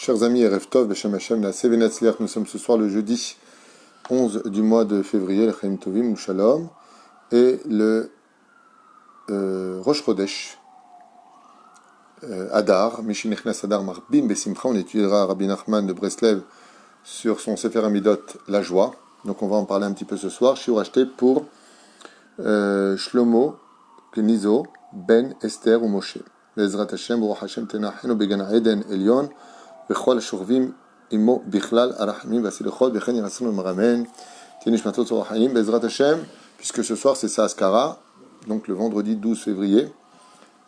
Chers amis, Erev Tov, Beshem Hashem, la Sevenatzliach, nous sommes ce soir le jeudi 11 du mois de février, le Chaim Tovim, ou Shalom, et le Rosh Chodesh, Adar, Mishinechnas Adar Marbim Besimcha. On étudiera Rabbi Nachman de Breslev sur son Sefer Amidot, La Joie. Donc on va en parler un petit peu ce soir. Shiur acheté pour Shlomo Knizo Ben Esther ou Moshe. Bezrat Hashem, Baruch Hashem Tenachenu Began Eden Elyon. Bechol Shurvim Imo Bichlal Arachmim Vasilechot Bechen Yirasun Maramen Tinishmatot Zorachaim Bezrat Hashem, puisque ce soir c'est Saaskara, donc le vendredi 12 février.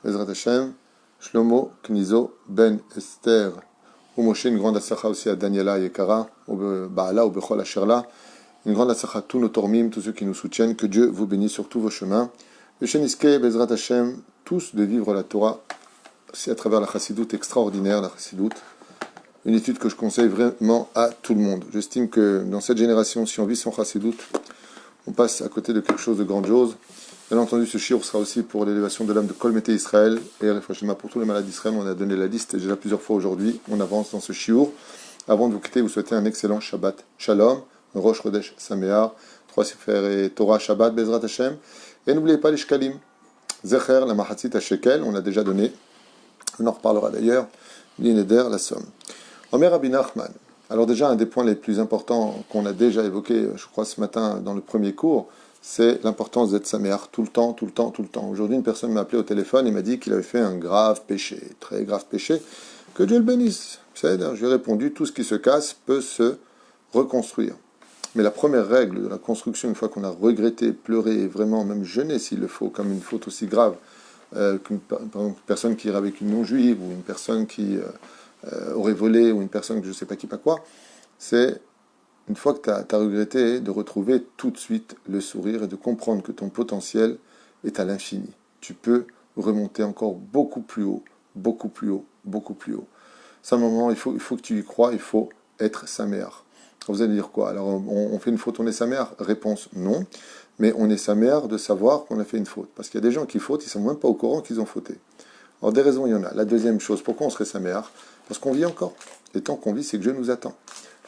Bezrat Hashem, Shlomo Knizo Ben Esther ou Moshe, une grande assacha aussi à Daniela Yekara, ou Baala ou Bechol Asherla, une grande assacha à tous nos tormim, tous ceux qui nous soutiennent. Que Dieu vous bénisse sur tous vos chemins. Besheniske Bezrat Hashem, tous de vivre la Torah, c'est à travers la chassidoute extraordinaire, la chassidoute. Une étude que je conseille vraiment à tout le monde. J'estime que dans cette génération, si on vit son chassidoute, on passe à côté de quelque chose de grandiose. Bien entendu, ce shiur sera aussi pour l'élévation de l'âme de Kol Mété Israël et Refashima pour tous les malades d'Israël. On a donné la liste déjà plusieurs fois aujourd'hui. On avance dans ce shiur. Avant de vous quitter, vous souhaitez un excellent Shabbat Shalom, un Rosh Chodesh Sameach, 3 Sefer et Torah Shabbat Bezrat Hashem. Et n'oubliez pas les Shkalim. Zecher, la Mahatzit à Shekel, on a déjà donné. On en reparlera d'ailleurs. L'ineder, la somme. Omer Rabbi Nachman. Alors déjà, un des points les plus importants qu'on a déjà évoqué, je crois, ce matin dans le premier cours, c'est l'importance d'être saméach tout le temps, tout le temps, tout le temps. Aujourd'hui, une personne m'a appelé au téléphone et m'a dit qu'il avait fait un grave péché, très grave péché. Que Dieu le bénisse. C'est-à-dire, je lui ai répondu, tout ce qui se casse peut se reconstruire. Mais la première règle de la construction, une fois qu'on a regretté, pleuré, et vraiment même jeûné s'il le faut, comme une faute aussi grave, qu'une personne qui irait avec une non-juive ou une personne qui aurait volé ou une personne que je ne sais pas qui, pas quoi, c'est une fois que tu as regretté de retrouver tout de suite le sourire et de comprendre que ton potentiel est à l'infini. Tu peux remonter encore beaucoup plus haut, beaucoup plus haut, beaucoup plus haut. C'est un moment, il faut que tu y crois, il faut être saméach. Vous allez dire quoi? Alors on fait une faute, on est saméach? Réponse non, mais on est saméach de savoir qu'on a fait une faute. Parce qu'il y a des gens qui fautent, ils ne sont même pas au courant qu'ils ont fauté. Alors des raisons, il y en a. La deuxième chose, pourquoi on serait saméach? Parce qu'on vit encore. Et tant qu'on vit, c'est que Dieu nous attend.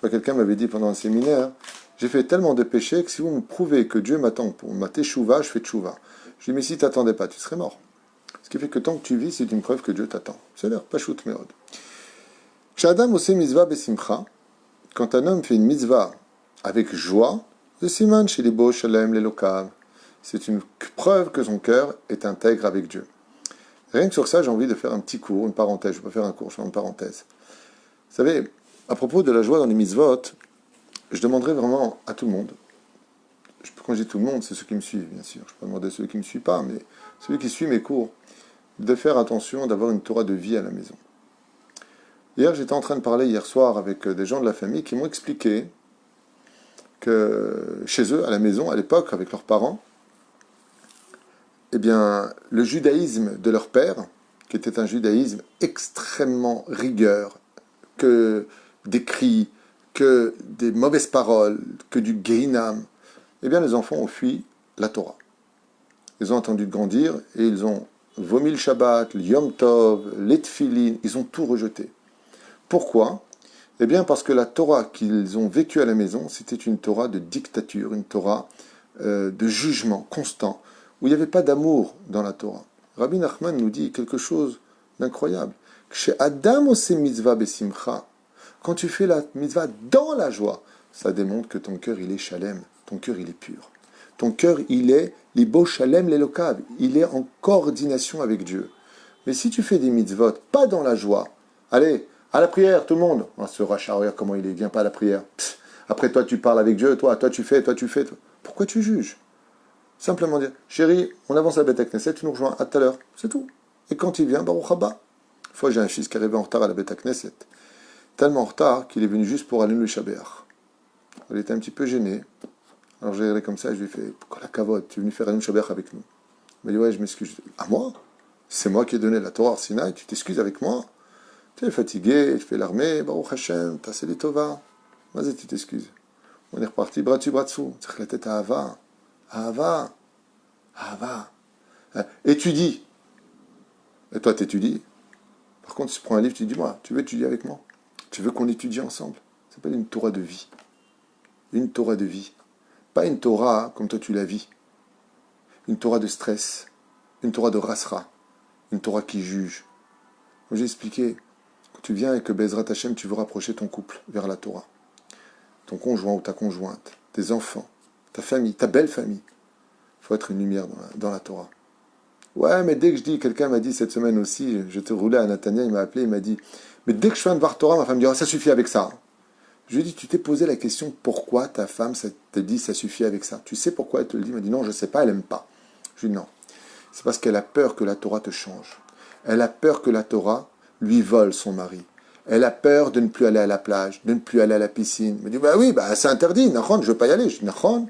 Quelqu'un m'avait dit pendant un séminaire, j'ai fait tellement de péchés que si vous me prouvez que Dieu m'attend pour ma teshuva, je fais teshuva. Je lui ai dit, mais si tu n'attendais pas, tu serais mort. Ce qui fait que tant que tu vis, c'est une preuve que Dieu t'attend. C'est l'air, pashut meod. Shadam ose mitzvah besimcha, quand un homme fait une mitzvah avec joie, le siman chez les beaux shalem les lokav, c'est une preuve que son cœur est intègre avec Dieu. Rien que sur ça, j'ai envie de faire un petit cours, une parenthèse. Je ne vais pas faire un cours, je vais faire une parenthèse. Vous savez, à propos de la joie dans les mitzvot, je demanderais vraiment à tout le monde, quand je dis tout le monde, c'est ceux qui me suivent, bien sûr. Je ne peux pas demander à ceux qui ne me suivent pas, mais ceux qui suivent mes cours, de faire attention d'avoir une Torah de vie à la maison. Hier, j'étais en train de parler hier soir avec des gens de la famille qui m'ont expliqué que chez eux, à la maison, à l'époque, avec leurs parents, eh bien, le judaïsme de leur père, qui était un judaïsme extrêmement rigueur, que des cris, que des mauvaises paroles, que du guéhinam, eh bien, les enfants ont fui la Torah. Ils ont attendu de grandir et ils ont vomi le Shabbat, le Yom Tov, les Tfilin, ils ont tout rejeté. Pourquoi? Eh bien, parce que la Torah qu'ils ont vécue à la maison, c'était une Torah de dictature, une Torah de jugement constant, où il n'y avait pas d'amour dans la Torah. Rabbi Nachman nous dit quelque chose d'incroyable. Chez Adam ose mitzvah besimcha, quand tu fais la mitzvah dans la joie, ça démontre que ton cœur il est shalem, ton cœur il est pur. Ton cœur il est libo shalem lelokav, il est en coordination avec Dieu. Mais si tu fais des mitzvot pas dans la joie, allez, à la prière tout le monde, ce rachat, regarde comment il est, viens pas à la prière. Psst. Après toi tu parles avec Dieu, toi tu fais. Pourquoi tu juges? Simplement dire, chérie, on avance à Beth Knesset, tu nous rejoins à tout à l'heure, c'est tout. Et quand il vient, Baruch haba. Une fois, j'ai un fils qui arrivait en retard à la Beth Knesset, tellement en retard qu'il est venu juste pour aller le Shabbat. Il était un petit peu gêné. Alors j'ai regardé comme ça, et je lui ai fait, pourquoi la cavote, tu es venu faire un Shabbat avec nous? Il m'a dit, ouais, je m'excuse. À moi? C'est moi qui ai donné la Torah Sinai, tu t'excuses avec moi? Tu es fatigué, tu fais l'armée, Baruch Hashem, t'as les Tova. Vas-y, tu t'excuses. On est reparti, bras dessus, c'est la tête à Ahava. Étudie. Et toi, t'étudies. Par contre, tu prends un livre, tu dis, moi, tu veux étudier avec moi? Tu veux qu'on étudie ensemble? Ça s'appelle une Torah de vie. Une Torah de vie. Pas une Torah comme toi tu la vis. Une Torah de stress. Une Torah de rasra. Une Torah qui juge. Comme j'ai expliqué, quand tu viens et que Bezrat Hashem, tu veux rapprocher ton couple vers la Torah. Ton conjoint ou ta conjointe, tes enfants, ta famille, ta belle famille. Il faut être une lumière dans la Torah. Ouais, mais dès que je dis, quelqu'un m'a dit cette semaine aussi, j'étais roulé à Natania, il m'a appelé, il m'a dit, mais dès que je fais un Dvar Torah, ma femme me dit, ça suffit avec ça. Je lui ai dit, tu t'es posé la question, pourquoi ta femme te dit, ça suffit avec ça? Tu sais pourquoi elle te le dit? Elle m'a dit, non, je ne sais pas, elle n'aime pas. Je lui ai dit, non. C'est parce qu'elle a peur que la Torah te change. Elle a peur que la Torah lui vole son mari. Elle a peur de ne plus aller à la plage, de ne plus aller à la piscine. Elle me dit, bah oui, c'est interdit, Nachon, je ne veux pas y aller. Je dis, Nachon.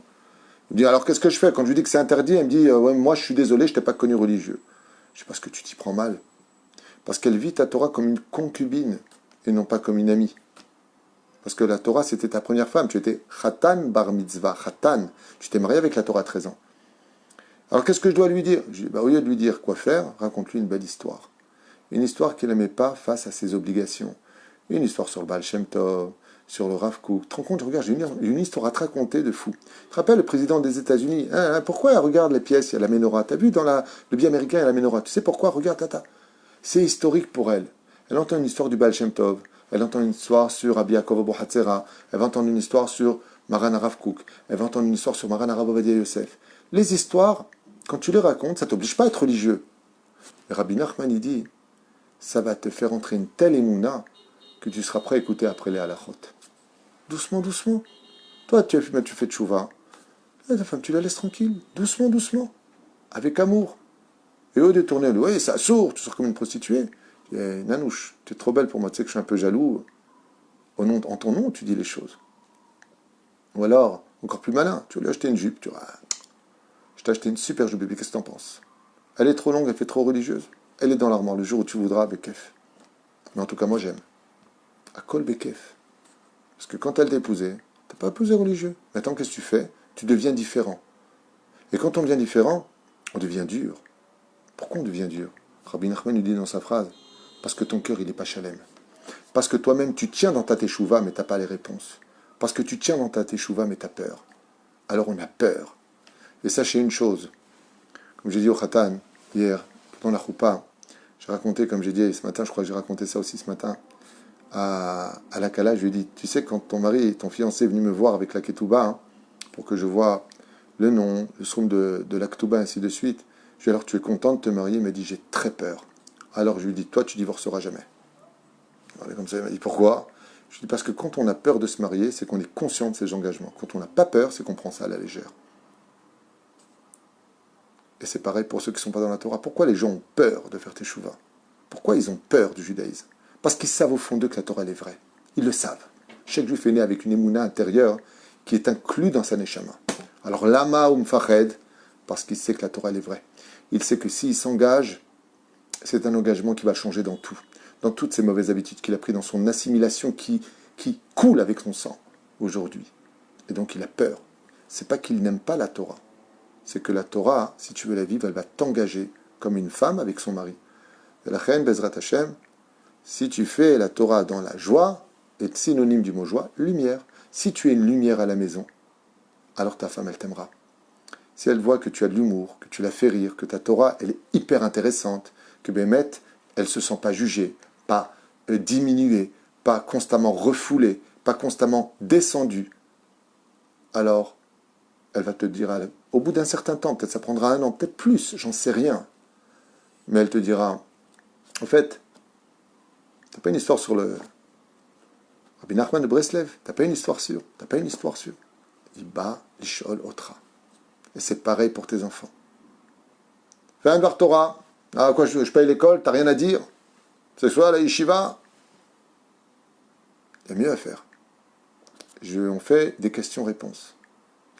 Il me dit, alors qu'est-ce que je fais? Quand je lui dis que c'est interdit, elle me dit, ouais, moi je suis désolé, je ne t'ai pas connu religieux. Je dis, parce que tu t'y prends mal. Parce qu'elle vit ta Torah comme une concubine et non pas comme une amie. Parce que la Torah, c'était ta première femme. Tu étais Khatan Bar Mitzvah, Khatan. Tu t'es marié avec la Torah à 13 ans. Alors qu'est-ce que je dois lui dire? Je dis, au lieu de lui dire quoi faire, raconte-lui une belle histoire. Une histoire qu'elle n'aimait pas face à ses obligations. Une histoire sur le Baal Shem Tov, sur le Rav Kook. Tu te rends compte, regarde, j'ai une histoire à te raconter de fou. Tu te rappelles le président des États-Unis? Pourquoi elle regarde les pièces? Il y a la menorah. Tu as vu dans le billet américain, il y a la menorah. Tu sais pourquoi? Regarde, tata. C'est historique pour elle. Elle entend une histoire du Baal Shem Tov. Elle entend une histoire sur Rabbi Yaakov Abu Hatzera. Elle va entendre une histoire sur Maran Rav Kook. Elle va entendre une histoire sur Maran Rav Ovadia Yosef. Les histoires, quand tu les racontes, ça ne t'oblige pas à être religieux. Et Rabbi Nachman, il dit, ça va te faire entrer une telle émouna que tu seras prêt à écouter après les halachot. Doucement, doucement. Toi, tu fais tchouva. Ta femme, tu la laisses tranquille. Doucement, doucement. Avec amour. Et au lieu de tourner, ouais, ça sourd, tu sors comme une prostituée. Nanouche, tu es trop belle pour moi, tu sais que je suis un peu jaloux. En ton nom, tu dis les choses. Ou alors, encore plus malin, tu vas lui acheter une jupe. Tu vois, je t'ai acheté une super jupe, bébé, qu'est-ce que t'en penses? Elle est trop longue, elle fait trop religieuse. Elle est dans l'armoire le jour où tu voudras, Bekef. Mais en tout cas, moi, j'aime. À Kol Bekef. Parce que quand elle t'a épousé, t'as pas épousé religieux. Maintenant, qu'est-ce que tu fais? Tu deviens différent. Et quand on devient différent, on devient dur. Pourquoi on devient dur? Rabbi Nachman nous dit dans sa phrase, parce que ton cœur, il n'est pas chalem. Parce que toi-même, tu tiens dans ta teshuva, mais tu n'as pas les réponses. Parce que tu tiens dans ta teshuva, mais tu as peur. Alors on a peur. Et sachez une chose, comme j'ai dit au Khatan, hier, pendant la choupa, j'ai raconté, comme j'ai dit ce matin, je crois que j'ai raconté ça aussi ce matin, à la Kala, je lui ai dit, tu sais, quand ton mari, ton fiancé est venu me voir avec la ketouba, pour que je vois le nom, le soum de la ketouba, ainsi de suite, je lui ai dit, alors tu es content de te marier? Il m'a dit, j'ai très peur. Alors je lui ai dit, toi, tu divorceras jamais. Alors, comme ça, il m'a dit, pourquoi? Je lui ai dit, parce que quand on a peur de se marier, c'est qu'on est conscient de ses engagements. Quand on n'a pas peur, c'est qu'on prend ça à la légère. Et c'est pareil pour ceux qui ne sont pas dans la Torah. Pourquoi les gens ont peur de faire teshuva? Pourquoi ils ont peur du judaïsme? Parce qu'ils savent au fond d'eux que la Torah elle est vraie. Ils le savent. Chaque juif est né avec une émouna intérieure qui est inclue dans sa neshama. Alors lama ou mfached, parce qu'il sait que la Torah elle est vraie. Il sait que s'il s'engage, c'est un engagement qui va changer dans tout. Dans toutes ces mauvaises habitudes qu'il a prises, dans son assimilation qui coule avec son sang aujourd'hui. Et donc il a peur. C'est pas qu'il n'aime pas la Torah. C'est que la Torah, si tu veux la vivre, elle va t'engager comme une femme avec son mari. Et la reine Bezrat Hashem, si tu fais la Torah dans la joie, est synonyme du mot joie, lumière. Si tu es une lumière à la maison, alors ta femme, elle t'aimera. Si elle voit que tu as de l'humour, que tu la fais rire, que ta Torah, elle est hyper intéressante, que Bémet, elle ne se sent pas jugée, pas diminuée, pas constamment refoulée, pas constamment descendue, alors elle va te dire, au bout d'un certain temps, peut-être ça prendra un an, peut-être plus, j'en sais rien, mais elle te dira, en fait, t'as pas une histoire sur le Rabbi Nachman de Breslev, t'as pas une histoire sur, il bat l'ishol otra. Et c'est pareil pour tes enfants. Fais un Dvar Torah. Ah, quoi, je paye l'école, t'as rien à dire? Ce soir, la yeshiva, il y a mieux à faire. On fait des questions-réponses.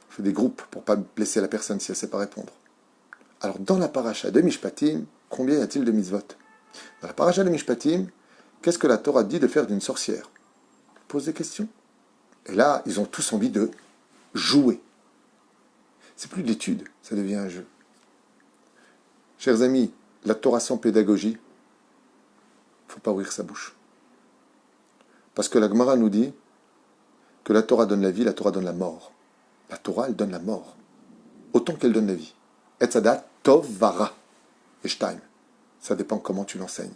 On fait des groupes pour ne pas blesser la personne si elle ne sait pas répondre. Alors, dans la paracha de Mishpatim, combien y a-t-il de mitzvot? Dans la paracha de Mishpatim, qu'est-ce que la Torah dit de faire d'une sorcière? Pose des questions. Et là, ils ont tous envie de jouer. C'est plus de l'étude, ça devient un jeu. Chers amis, la Torah sans pédagogie, il ne faut pas ouvrir sa bouche. Parce que la Gemara nous dit que la Torah donne la vie, la Torah donne la mort. La Torah, elle donne la mort. Autant qu'elle donne la vie. Etzadat tov vara. Eshtaim. Ça dépend comment tu l'enseignes.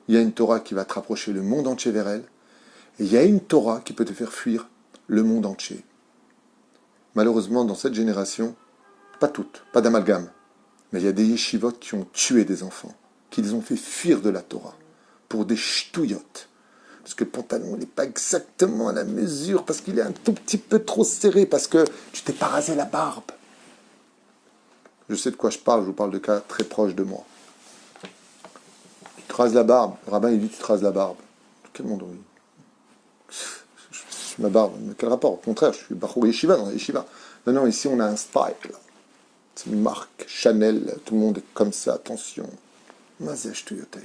Il y a une Torah qui va te rapprocher le monde entier vers elle. Et il y a une Torah qui peut te faire fuir le monde entier. Malheureusement, dans cette génération, pas toutes, pas d'amalgame, mais il y a des yeshivot qui ont tué des enfants, qui les ont fait fuir de la Torah, pour des ch'touillottes. Parce que le pantalon n'est pas exactement à la mesure, parce qu'il est un tout petit peu trop serré, parce que tu t'es pas rasé la barbe. Je sais de quoi je vous parle de cas très proches de moi. Tu te rases la barbe, le rabbin il dit tu te rases la barbe. Quel monde oui. Je suis ma barbe, mais quel rapport? Au contraire, je suis Bachour Yeshiva dans la Yeshiva. Non, ici on a un style. C'est une marque, Chanel, tout le monde est comme ça, attention. Mazèche Toyotail.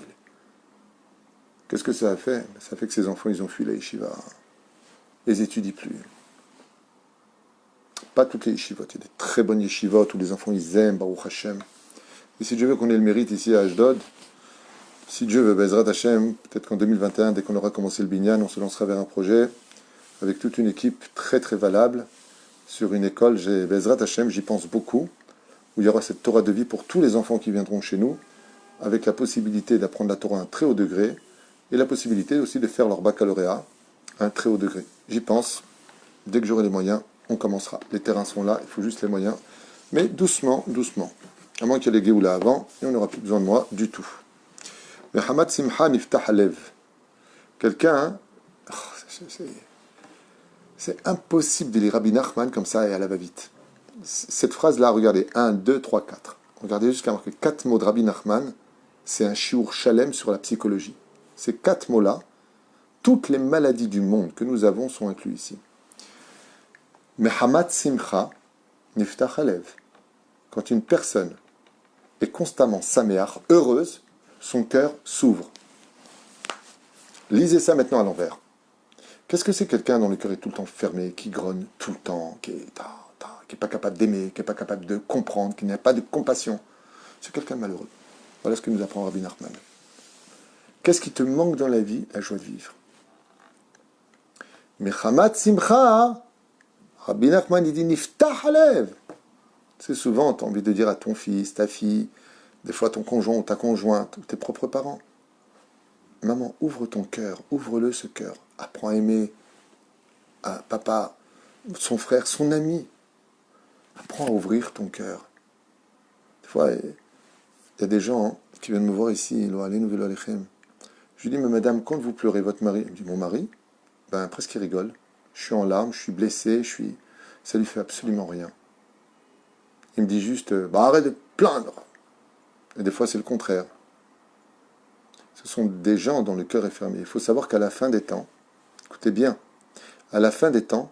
Qu'est-ce que ça a fait? Ça fait que ces enfants, ils ont fui la yeshiva. Ils n'étudient plus. Pas toutes les yeshivot. Il y a des très bonnes yeshivot où les enfants, ils aiment, Baruch Hashem. Et si Dieu veut qu'on ait le mérite ici à Ashdod, si Dieu veut, Bezrat Hashem, peut-être qu'en 2021, dès qu'on aura commencé le binyan, on se lancera vers un projet avec toute une équipe très très valable sur une école. Bezrat Hashem, j'y pense beaucoup, où il y aura cette Torah de vie pour tous les enfants qui viendront chez nous, avec la possibilité d'apprendre la Torah à un très haut degré, et la possibilité aussi de faire leur baccalauréat à un très haut degré. J'y pense. Dès que j'aurai les moyens, on commencera. Les terrains sont là, il faut juste les moyens. Mais doucement, doucement. À moins qu'il y ait les Géoula avant, et on n'aura plus besoin de moi du tout. Mais Hamad Simcha Niftah Alev. Quelqu'un, c'est impossible de lire Rabbi Nachman comme ça et à la va-vite. Cette phrase-là, regardez, 1, 2, 3, 4. Regardez jusqu'à marquer 4 mots de Rabbi Nachman, c'est un shiur shalem sur la psychologie. Ces 4 mots-là, toutes les maladies du monde que nous avons sont incluses ici. Mais Hamad Simcha Niftach Alev. Quand une personne est constamment saméach, heureuse, son cœur s'ouvre. Lisez ça maintenant à l'envers. Qu'est-ce que c'est quelqu'un dont le cœur est tout le temps fermé, qui grogne tout le temps, qui est pas capable d'aimer, qui n'est pas capable de comprendre, qui n'a pas de compassion? C'est quelqu'un de malheureux. Voilà ce que nous apprend Rabbi Nachman. Qu'est-ce qui te manque dans la vie? La joie de vivre. Mais Hamad Simcha, Rabbi Nachman, il dit Niftach Alev. C'est souvent, tu as envie de dire à ton fils, ta fille, des fois ton conjoint ou ta conjointe, ou tes propres parents. Maman, ouvre ton cœur, ouvre-le ce cœur. Apprends à aimer papa, son frère, son ami. Apprends à ouvrir ton cœur. Des fois, il y a des gens qui viennent me voir ici, je lui dis, mais madame, quand vous pleurez, votre mari? Elle me dit, mon mari? Ben, presque il rigole. Je suis en larmes, je suis blessé, ça lui fait absolument rien. Il me dit juste, arrête de plaindre. Et des fois, c'est le contraire. Ce sont des gens dont le cœur est fermé. Il faut savoir qu'à la fin des temps, écoutez bien, à la fin des temps,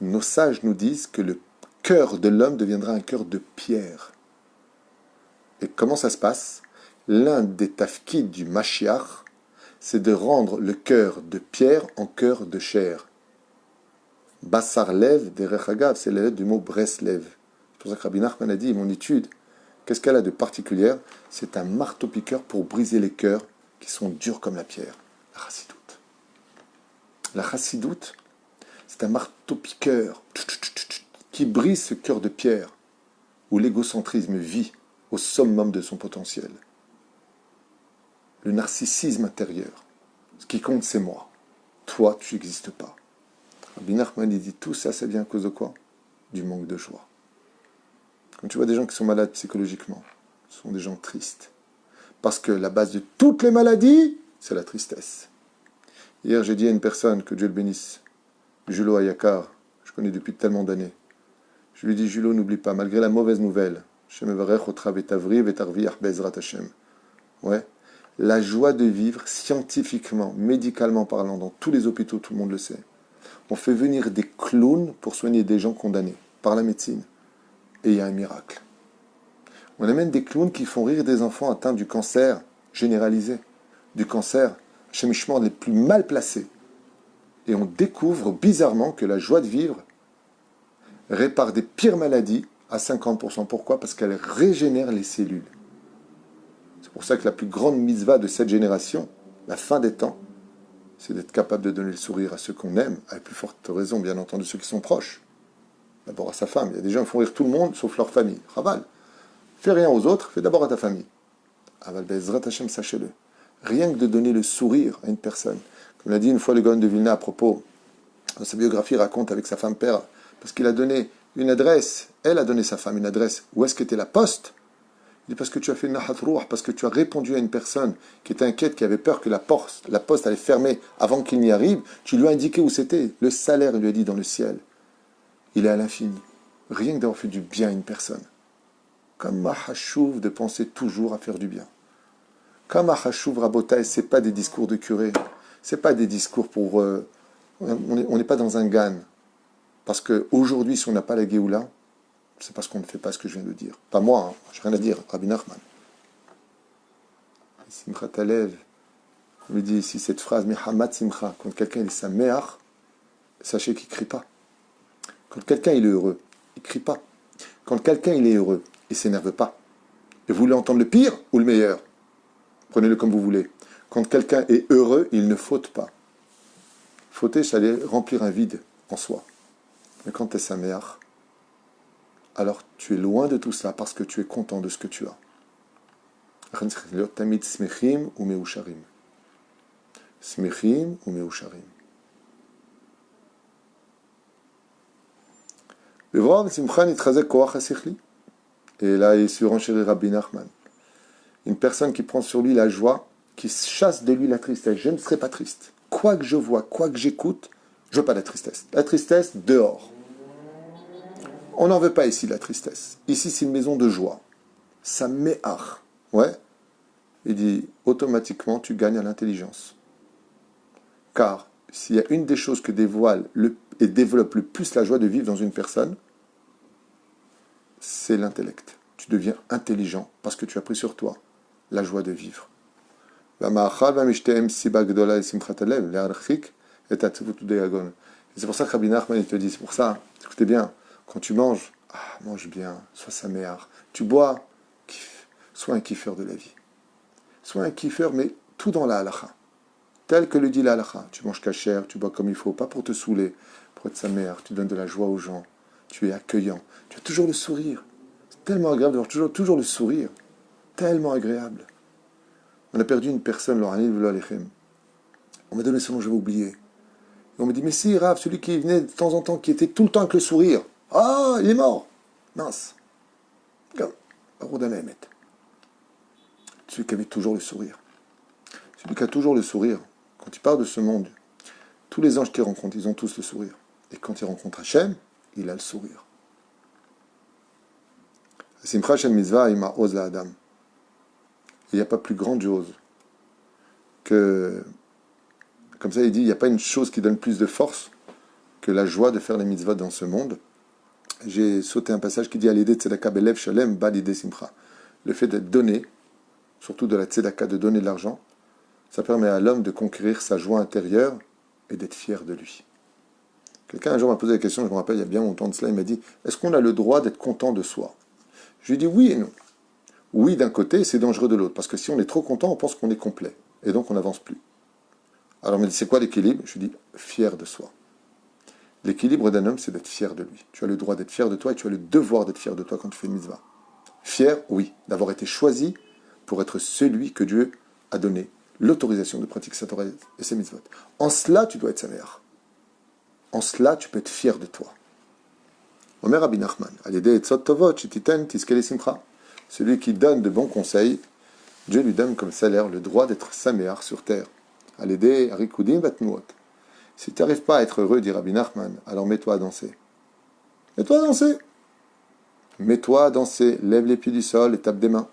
nos sages nous disent que le cœur de l'homme deviendra un cœur de pierre. Et comment ça se passe? L'un des tafkids du Mashiach, c'est de rendre le cœur de pierre en cœur de chair. Bassar lev derech hagav, c'est la lettre du mot breslev. C'est pour ça que Rabbi Nachman a dit, mon étude, qu'est-ce qu'elle a de particulière? C'est un marteau-piqueur pour briser les cœurs qui sont durs comme la pierre. La chassidoute. La chassidoute, c'est un marteau-piqueur qui brise ce cœur de pierre où l'égocentrisme vit au summum de son potentiel. Le narcissisme intérieur. Ce qui compte, c'est moi. Toi, tu n'existes pas. Rabbi Nachman dit tout ça, ça vient à cause de quoi? Du manque de joie. Quand tu vois des gens qui sont malades psychologiquement, ce sont des gens tristes. Parce que la base de toutes les maladies, c'est la tristesse. Hier, j'ai dit à une personne, que Dieu le bénisse, Julo Ayakar, je connais depuis tellement d'années. Je lui ai dit, Julo, n'oublie pas, malgré la mauvaise nouvelle, ouais, la joie de vivre, scientifiquement, médicalement parlant, dans tous les hôpitaux, tout le monde le sait. On fait venir des clowns pour soigner des gens condamnés par la médecine. Et il y a un miracle. On amène des clowns qui font rire des enfants atteints du cancer généralisé, du cancer chemichement les plus mal placés. Et on découvre bizarrement que la joie de vivre répare des pires maladies à 50%. Pourquoi? Parce qu'elle régénère les cellules. C'est pour ça que la plus grande mitzvah de cette génération, la fin des temps, c'est d'être capable de donner le sourire à ceux qu'on aime, avec plus forte raison, bien entendu, ceux qui sont proches. D'abord à sa femme. Il y a des gens qui font rire tout le monde, sauf leur famille. Raval. Fais rien aux autres, fais d'abord à ta famille. Aval Bezrat Hashem, sachez-le. Rien que de donner le sourire à une personne. Comme l'a dit une fois le Gaon de Vilna à propos, dans sa biographie, il raconte avec sa femme père, parce qu'il a donné une adresse, elle a donné sa femme une adresse, où est-ce qu'était la poste? Il dit parce que tu as fait une nahat ruh, parce que tu as répondu à une personne qui était inquiète, qui avait peur que la poste allait fermer avant qu'il n'y arrive, tu lui as indiqué où c'était. Le salaire, il lui a dit, dans le ciel. Il est à l'infini. Rien que d'avoir fait du bien à une personne. Comme Mahachouv de penser toujours à faire du bien. Comme Mahachouv Rabotai, ce n'est pas des discours de curé. Ce n'est pas des discours pour... on n'est pas dans un gan. Parce qu'aujourd'hui, si on n'a pas la Géoula, c'est parce qu'on ne fait pas ce que je viens de dire. Pas moi, hein, j'ai rien à dire, Rabbi Nachman. Simchat Alev, on lui dit ici cette phrase, Mihamad Simcha, quand quelqu'un est sameach, sachez qu'il ne crie pas. Quand quelqu'un il est heureux, il ne crie pas. Quand quelqu'un il est heureux, il ne s'énerve pas. Et vous voulez entendre le pire ou le meilleur? Prenez-le comme vous voulez. Quand quelqu'un est heureux, il ne faute pas. Fauter, ça allait remplir un vide en soi. Mais quand tu es sameach, alors tu es loin de tout cela parce que tu es content de ce que tu as. Tamid smechim ou meusharim. Smechim ou meusharim. Et là, il surenchérit Rabbi Nachman. Une personne qui prend sur lui la joie, qui chasse de lui la tristesse. Je ne serai pas triste. Quoi que je vois, quoi que j'écoute, je veux pas la tristesse. La tristesse, dehors. On n'en veut pas ici, la tristesse. Ici, c'est une maison de joie. Ça méhar. Ouais. Il dit, automatiquement, tu gagnes à l'intelligence. Car, s'il y a une des choses que dévoile et développe le plus la joie de vivre dans une personne, c'est l'intellect. Tu deviens intelligent parce que tu as pris sur toi la joie de vivre. Et c'est pour ça que Rabbi Nachman il te dit, c'est pour ça, écoutez bien, quand tu manges, mange bien, sois saméar. Tu bois, kiffe, sois un kiffeur de la vie. Sois un kiffeur, mais tout dans la halakha. Tel que le dit la halakha. Tu manges cachère, tu bois comme il faut, pas pour te saouler, pour être saméar. Tu donnes de la joie aux gens, tu es accueillant, tu as toujours le sourire. C'est tellement agréable d'avoir toujours le sourire. Tellement agréable. On a perdu une personne, on m'a donné son nom, je vais oublier. Et on me dit, mais si, Rav, celui qui venait de temps en temps, qui était tout le temps avec le sourire. Ah, il est mort. Mince. Comme Aroudanaemet. Celui qui avait toujours le sourire. Celui qui a toujours le sourire, quand il part de ce monde, tous les anges qu'il rencontre, ils ont tous le sourire. Et quand il rencontre Hachem, il a le sourire. Simcha Shem Mitzvah, il m'a ose la Adam. Il n'y a pas plus grandiose que... Comme ça, il dit, il n'y a pas une chose qui donne plus de force que la joie de faire les mitzvahs dans ce monde. J'ai sauté un passage qui dit, à l'idée de tzedaka belev shalem, ba l'idée simcha. Le fait d'être donné, surtout de la tzedaka, de donner de l'argent, ça permet à l'homme de conquérir sa joie intérieure et d'être fier de lui. Quelqu'un un jour m'a posé la question, je me rappelle, il y a bien longtemps de cela, il m'a dit, est-ce qu'on a le droit d'être content de soi? Je lui ai dit oui et non. Oui d'un côté, c'est dangereux de l'autre, parce que si on est trop content, on pense qu'on est complet, et donc on n'avance plus. Alors il m'a dit, c'est quoi l'équilibre? Je lui ai dit, fier de soi. L'équilibre d'un homme, c'est d'être fier de lui. Tu as le droit d'être fier de toi, et tu as le devoir d'être fier de toi quand tu fais une mitzvah. Fier, oui, d'avoir été choisi pour être celui que Dieu a donné l'autorisation de pratiquer sa Torah et ses mitzvot. En cela, tu dois être saméach. En cela, tu peux être fier de toi. Omer Rabbi Nachman, Alidei etzot tovot, shititen tiskele simcha. Celui qui donne de bons conseils, Dieu lui donne comme salaire le droit d'être saméach sur terre. Alidei harikudim vatnuot. Si tu n'arrives pas à être heureux, dit Rabbi Nachman, alors mets-toi à danser. Mets-toi à danser. Mets-toi à danser, lève les pieds du sol et tape des mains.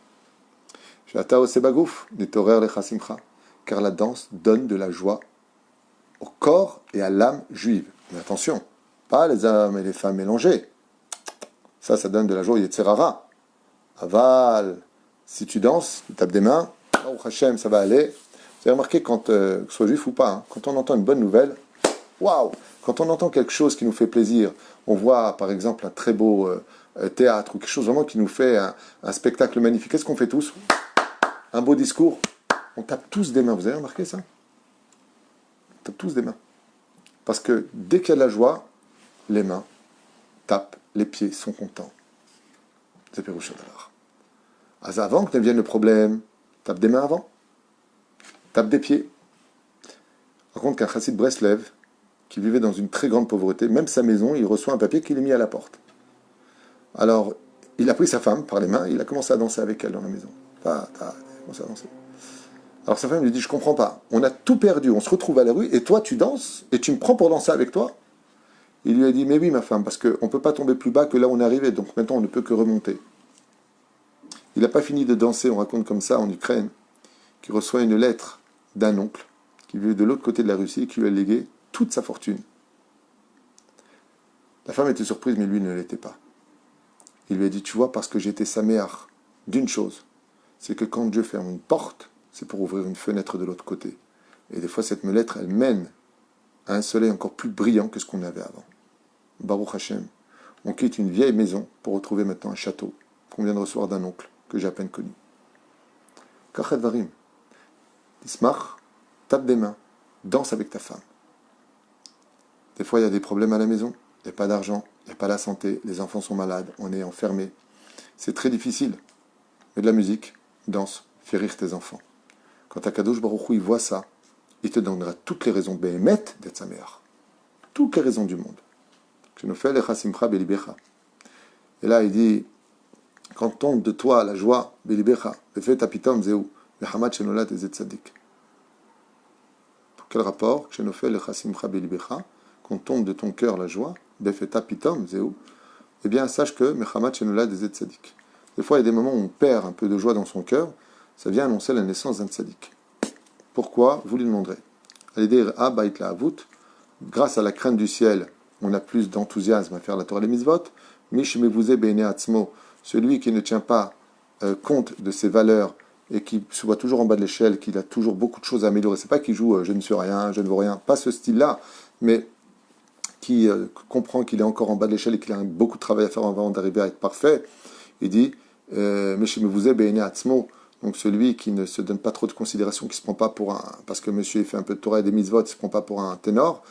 Shata osebagouf, netorer lecha simcha. Car la danse donne de la joie au corps et à l'âme juive. Mais attention, pas les hommes et les femmes mélangés. Ça donne de la joie, yetzerara. Aval, si tu danses, tu tapes des mains, oh Hachem, ça va aller. Vous avez remarqué, quand, que ce soit juif ou pas, quand on entend une bonne nouvelle, waouh! Quand on entend quelque chose qui nous fait plaisir, on voit par exemple un très beau théâtre ou quelque chose vraiment qui nous fait un spectacle magnifique. Qu'est-ce qu'on fait tous? Un beau discours. On tape tous des mains. Vous avez remarqué ça? tapent tous des mains. Parce que dès qu'il y a de la joie, les mains tapent, les pieds sont contents. C'est Péroucha d'Allah. Avant que ne vienne le problème, tape des mains avant, tape des pieds. Par contre, qu'un chassid Breslev, qui vivait dans une très grande pauvreté, même sa maison, il reçoit un papier qu'il est mis à la porte. Alors, il a pris sa femme par les mains, il a commencé à danser avec elle dans la maison. Il a commencé à danser. Alors sa femme lui dit, je comprends pas, on a tout perdu, on se retrouve à la rue, et toi tu danses, et tu me prends pour danser avec toi? Il lui a dit, mais oui ma femme, parce qu'on ne peut pas tomber plus bas que là où on est arrivé, donc maintenant on ne peut que remonter. Il n'a pas fini de danser, on raconte comme ça en Ukraine, qu'il reçoit une lettre d'un oncle, qui vivait de l'autre côté de la Russie, qui lui a légué toute sa fortune. La femme était surprise, mais lui ne l'était pas. Il lui a dit, tu vois, parce que j'étais sa mère d'une chose, c'est que quand Dieu ferme une porte, c'est pour ouvrir une fenêtre de l'autre côté. Et des fois, cette lettre, elle mène à un soleil encore plus brillant que ce qu'on avait avant. Baruch Hashem, on quitte une vieille maison pour retrouver maintenant un château qu'on vient de recevoir d'un oncle que j'ai à peine connu. Kachet Varim, Ismach, tape des mains, danse avec ta femme. Des fois, il y a des problèmes à la maison, il n'y a pas d'argent, il n'y a pas la santé, les enfants sont malades, on est enfermé. C'est très difficile. Mais de la musique, danse, fais rire tes enfants. Quand Akadosh Baruch Hu, il voit ça, il te donnera toutes les raisons Béhémet d'être sa mère. Toutes les raisons du monde. Et là, il dit, quand tombe de toi la joie, Bélibecha, Befet apitom zeu, Behamad shenolat ezet tzadik. Quel rapport? Quand tombe de ton cœur la joie, Befet apitom zeu, eh bien, sache que Mehamad shenolat ezet tzadik. Des fois, il y a des moments où on perd un peu de joie dans son cœur, ça vient annoncer la naissance d'un tzadik. Pourquoi? Vous lui demanderez. Grâce à la crainte du ciel, on a plus d'enthousiasme à faire la Torah et les mitzvot. Celui qui ne tient pas compte de ses valeurs et qui se voit toujours en bas de l'échelle, qui a toujours beaucoup de choses à améliorer. C'est pas qu'il joue je ne suis rien, je ne vaux rien, pas ce style-là, mais qui comprend qu'il est encore en bas de l'échelle et qu'il a beaucoup de travail à faire avant d'arriver à être parfait. Il dit donc celui qui ne se donne pas trop de considération, qui ne se prend pas pour un... Parce que monsieur fait un peu de Torah et des mitzvot, il ne se prend pas pour un ténor.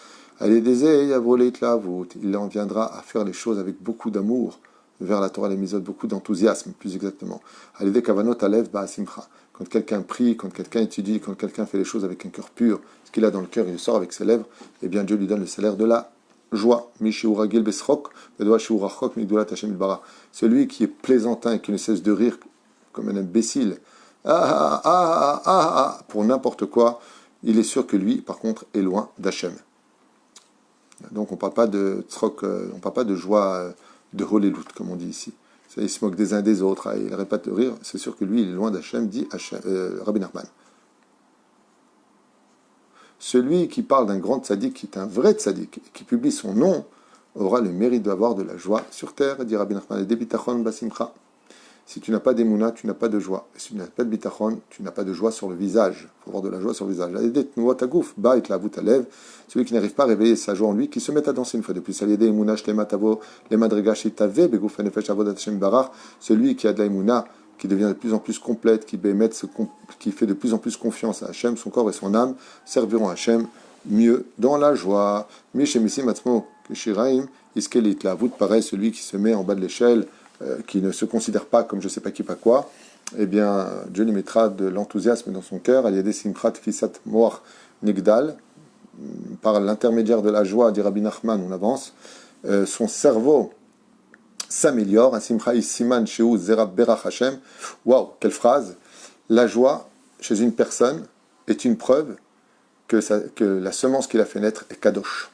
Il en viendra à faire les choses avec beaucoup d'amour vers la Torah et les mitzvot, beaucoup d'enthousiasme, plus exactement. Quand quelqu'un prie, quand quelqu'un étudie, quand quelqu'un fait les choses avec un cœur pur, ce qu'il a dans le cœur, il le sort avec ses lèvres, eh bien Dieu lui donne le salaire de la joie. Celui qui est plaisantin et qui ne cesse de rire comme un imbécile, pour n'importe quoi, il est sûr que lui, par contre, est loin d'Hachem. Donc on ne parle pas de tzrok, on ne parle pas de joie de Holelut, comme on dit ici. Il se moque des uns des autres, il n'arrête pas de rire, c'est sûr que lui, il est loin d'Hachem, dit Rabbi Nachman. Celui qui parle d'un grand tzaddik, qui est un vrai tzaddik, qui publie son nom, aura le mérite d'avoir de la joie sur terre, dit Rabbi Nachman, et des bitachon basimcha. Si tu n'as pas d'émouna, tu n'as pas de joie. Et si tu n'as pas de bitachon, tu n'as pas de joie sur le visage. Il faut avoir de la joie sur le visage. Celui qui n'arrive pas à réveiller sa joie en lui, qui se met à danser une fois de plus. Celui qui a de la émouna, qui devient de plus en plus complète, qui fait de plus en plus confiance à Hachem, son corps et son âme serviront à Hachem mieux dans la joie. Pareil, celui qui se met en bas de l'échelle, qui ne se considère pas comme je ne sais pas qui, pas quoi, eh bien, Dieu lui mettra de l'enthousiasme dans son cœur. Al-Yadeh Simchat Fisat Moach Nigdal, par l'intermédiaire de la joie, dit Rabbi Nachman, on avance, son cerveau s'améliore. Asimcha Siman Sheu Zerab Berach Hashem. Waouh, quelle phrase! La joie chez une personne est une preuve que la semence qu'il a fait naître est kadosh.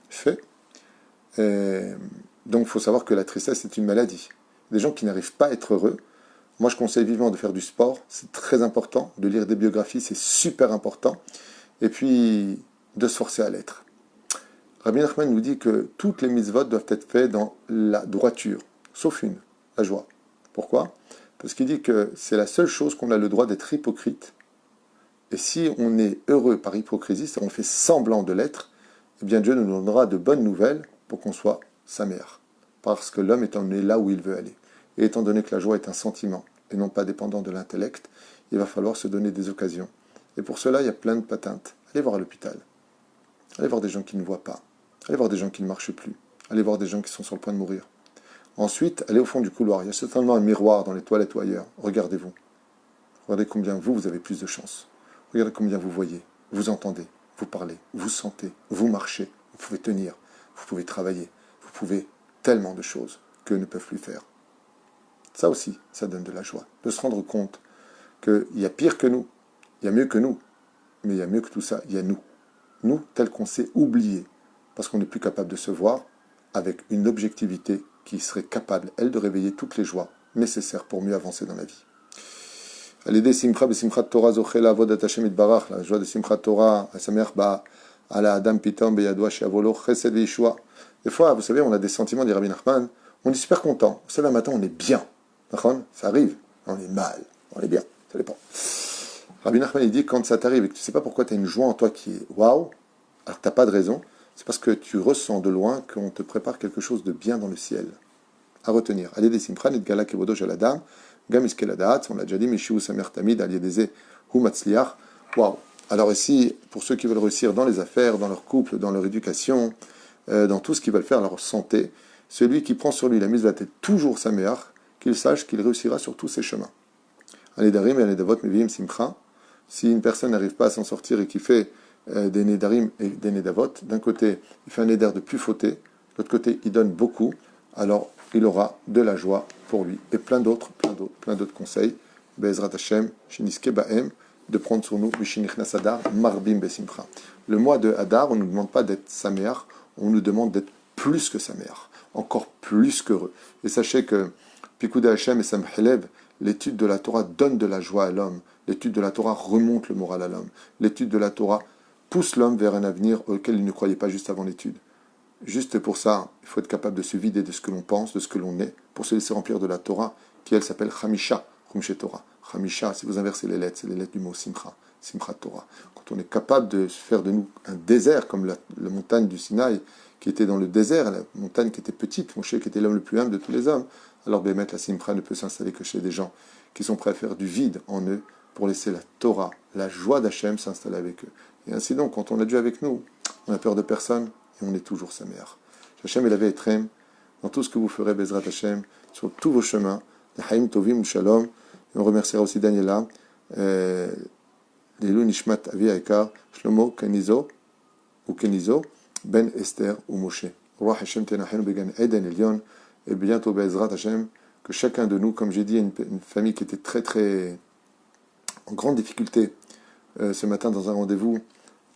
Fait. Donc, il faut savoir que la tristesse est une maladie. Des gens qui n'arrivent pas à être heureux, moi je conseille vivement de faire du sport, c'est très important, de lire des biographies, c'est super important, et puis de se forcer à l'être. Rabbi Nachman nous dit que toutes les mitzvot doivent être faites dans la droiture, sauf une, la joie. Pourquoi? Parce qu'il dit que c'est la seule chose qu'on a le droit d'être hypocrite, et si on est heureux par hypocrisie, c'est-à-dire on fait semblant de l'être, eh bien Dieu nous donnera de bonnes nouvelles pour qu'on soit sa mère. Parce que l'homme est emmené là où il veut aller. Et étant donné que la joie est un sentiment, et non pas dépendant de l'intellect, il va falloir se donner des occasions. Et pour cela, il y a plein de patentes. Allez voir à l'hôpital. Allez voir des gens qui ne voient pas. Allez voir des gens qui ne marchent plus. Allez voir des gens qui sont sur le point de mourir. Ensuite, allez au fond du couloir. Il y a certainement un miroir dans les toilettes ou ailleurs. Regardez-vous. Regardez combien vous avez plus de chance. Regardez combien vous voyez, vous entendez, vous parlez, vous sentez, vous marchez, vous pouvez tenir, vous pouvez travailler, vous pouvez tellement de choses qu'eux ne peuvent plus faire. Ça aussi, ça donne de la joie. De se rendre compte qu'il y a pire que nous, il y a mieux que nous, mais il y a mieux que tout ça, il y a nous. Nous, tels qu'on s'est oubliés, parce qu'on n'est plus capable de se voir, avec une objectivité qui serait capable, elle, de réveiller toutes les joies nécessaires pour mieux avancer dans la vie. À l'aider Simcha beSimchat Torah zoché la avodat Hashem itbarach, la joie de Simchat Torah, Sameach ba ala Adam pitom beyadwa she'avolo chesed ve'yeshua. Des fois, vous savez, on a des sentiments, dit Rabbi Nachman, on est super content. Vous savez, un matin, on est bien. Ça arrive. On est mal. On est bien. Ça dépend. Rabbi Nachman, il dit, quand ça t'arrive et que tu ne sais pas pourquoi tu as une joie en toi qui est waouh, alors que tu n'as pas de raison, c'est parce que tu ressens de loin qu'on te prépare quelque chose de bien dans le ciel. À retenir. Allez des Simchan et Gala Kevodo Jaladam. On l'a déjà dit, Mishiou Samer Tamid, Aliedeze, Humatzliach. Waouh! Alors ici, pour ceux qui veulent réussir dans les affaires, dans leur couple, dans leur éducation, dans tout ce qu'ils veulent faire, leur santé, celui qui prend sur lui la mise va être toujours Sameach, qu'il sache qu'il réussira sur tous ses chemins. Anedarim et Anedavot Mevim Simcha. Si une personne n'arrive pas à s'en sortir et qui fait des Nedarim et des Nedavot, d'un côté, il fait un Neder de plus fauté, de l'autre côté, il donne beaucoup, alors il aura de la joie pour lui. Et plein d'autres conseils. Be'ezrat Hashem, Shiniske Ba'em, de prendre sur nous, Mishinichnas Adar, Marbim Besimcha. Le mois de Hadar, on ne nous demande pas d'être Sameach, on nous demande d'être plus que Sameach, encore plus qu'heureux. Et sachez que Pikuda Hashem et Samhelev, l'étude de la Torah donne de la joie à l'homme. L'étude de la Torah remonte le moral à l'homme. L'étude de la Torah pousse l'homme vers un avenir auquel il ne croyait pas juste avant l'étude. Juste pour ça, il faut être capable de se vider de ce que l'on pense, de ce que l'on est, pour se laisser remplir de la Torah, qui elle s'appelle Chamisha, Chumshe Torah. Chamisha, si vous inversez les lettres, c'est les lettres du mot Simcha, Simchat Torah. Quand on est capable de faire de nous un désert, comme la montagne du Sinaï, qui était dans le désert, la montagne qui était petite, Moshe qui était l'homme le plus humble de tous les hommes, alors Bémet, la Simcha ne peut s'installer que chez des gens qui sont prêts à faire du vide en eux pour laisser la Torah, la joie d'Hachem s'installer avec eux. Et ainsi donc, quand on a Dieu avec nous, on n'a peur de personne et on est toujours sa mère. Hachem et la Etrem, dans tout ce que vous ferez, Bezrat Hachem, sur tous vos chemins, Haïm Tovim Shalom. Et on remerciera aussi Daniela, Lilou Nishmat Avi Aikar, Shlomo Kenizo, ou Kenizo, Ben Esther ou Moshe. Roi Hachem Tenachenu Began Eden Elion, et bientôt Bezrat Hachem, que chacun de nous, comme j'ai dit, une famille qui était très très en grande difficulté ce matin dans un rendez-vous,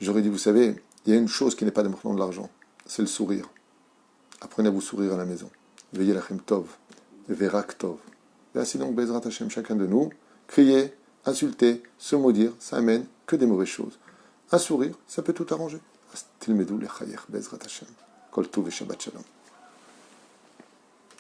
j'aurais dit, vous savez, il y a une chose qui n'est pas dépendante de l'argent, c'est le sourire. Apprenez à vous sourire à la maison. Veillez lachem tov, verak tov. Et ainsi donc, Bezrat Hachem, chacun de nous, crier, insulter, se maudire, ça amène que des mauvaises choses. Un sourire, ça peut tout arranger. Tilmedou lechayer, Bezrat Hachem. Kol tov et Shabbat Shalom.